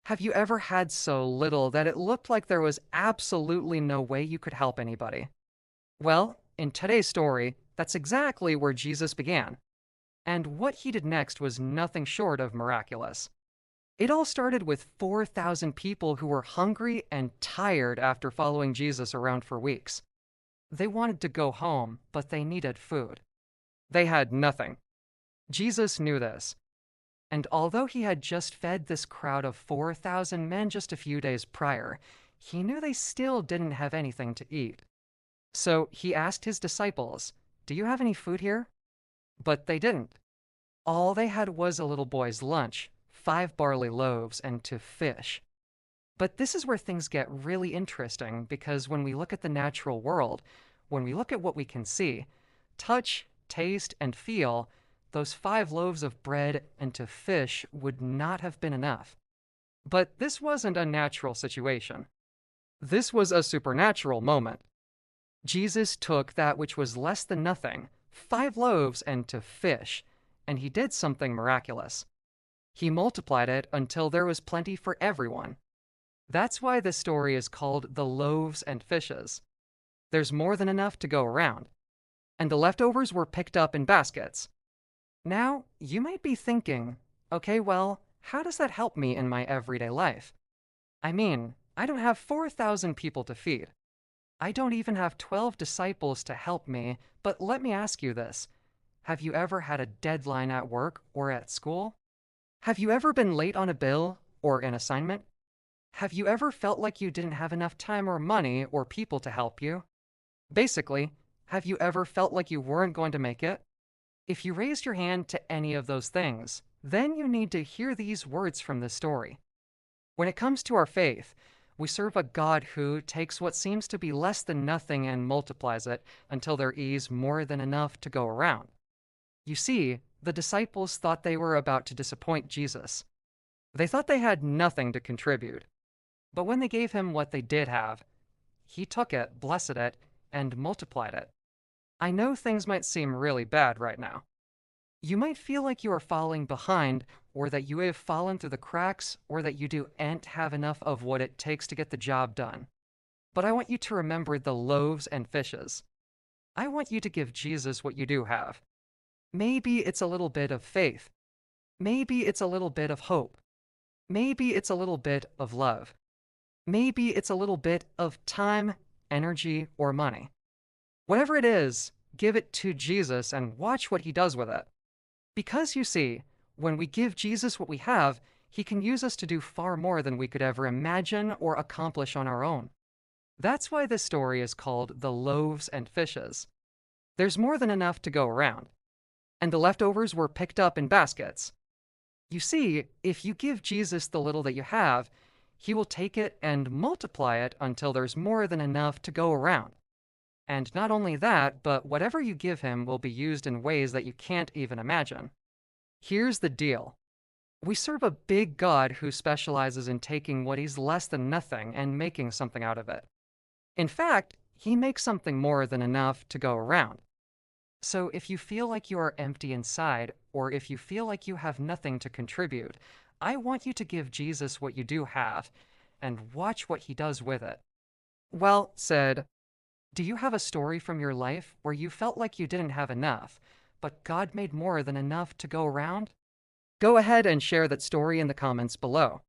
Have you ever had so little that it looked like there was absolutely no way you could help anybody? Well, in today's story, that's exactly where Jesus began. And what he did next was nothing short of miraculous. It all started with 4,000 people who were hungry and tired after following Jesus around for weeks. They wanted to go home, but they needed food. They had nothing. Jesus knew this. And although he had just fed this crowd of 4,000 men just a few days prior, he knew they still didn't have anything to eat. So he asked his disciples, "Do you have any food here?" But they didn't. All they had was a little boy's lunch, 5 barley loaves, and 2 fish. But this is where things get really interesting because when we look at the natural world, when we look at what we can see, touch, taste, and feel, those 5 loaves of bread and 2 fish would not have been enough. But this wasn't a natural situation. This was a supernatural moment. Jesus took that which was less than nothing, 5 loaves and 2 fish, and he did something miraculous. He multiplied it until there was plenty for everyone. That's why this story is called the loaves and fishes. There's more than enough to go around, and the leftovers were picked up in baskets. Now, you might be thinking, okay, well, how does that help me in my everyday life? I mean, I don't have 4,000 people to feed. I don't even have 12 disciples to help me, but let me ask you this. Have you ever had a deadline at work or at school? Have you ever been late on a bill or an assignment? Have you ever felt like you didn't have enough time or money or people to help you? Basically, have you ever felt like you weren't going to make it? If you raised your hand to any of those things, then you need to hear these words from this story. When it comes to our faith, we serve a God who takes what seems to be less than nothing and multiplies it until there is more than enough to go around. You see, the disciples thought they were about to disappoint Jesus. They thought they had nothing to contribute. But when they gave him what they did have, he took it, blessed it, and multiplied it. I know things might seem really bad right now. You might feel like you are falling behind, or that you have fallen through the cracks, or that you don't have enough of what it takes to get the job done. But I want you to remember the loaves and fishes. I want you to give Jesus what you do have. Maybe it's a little bit of faith. Maybe it's a little bit of hope. Maybe it's a little bit of love. Maybe it's a little bit of time, energy, or money. Whatever it is, give it to Jesus and watch what he does with it. Because you see, when we give Jesus what we have, he can use us to do far more than we could ever imagine or accomplish on our own. That's why this story is called the loaves and fishes. There's more than enough to go around, and the leftovers were picked up in baskets. You see, if you give Jesus the little that you have, he will take it and multiply it until there's more than enough to go around. And not only that, but whatever you give him will be used in ways that you can't even imagine. Here's the deal. We serve a big God who specializes in taking what is less than nothing and making something out of it. In fact, he makes something more than enough to go around. So if you feel like you are empty inside, or if you feel like you have nothing to contribute, I want you to give Jesus what you do have, and watch what he does with it. Well said. Do you have a story from your life where you felt like you didn't have enough, but God made more than enough to go around? Go ahead and share that story in the comments below.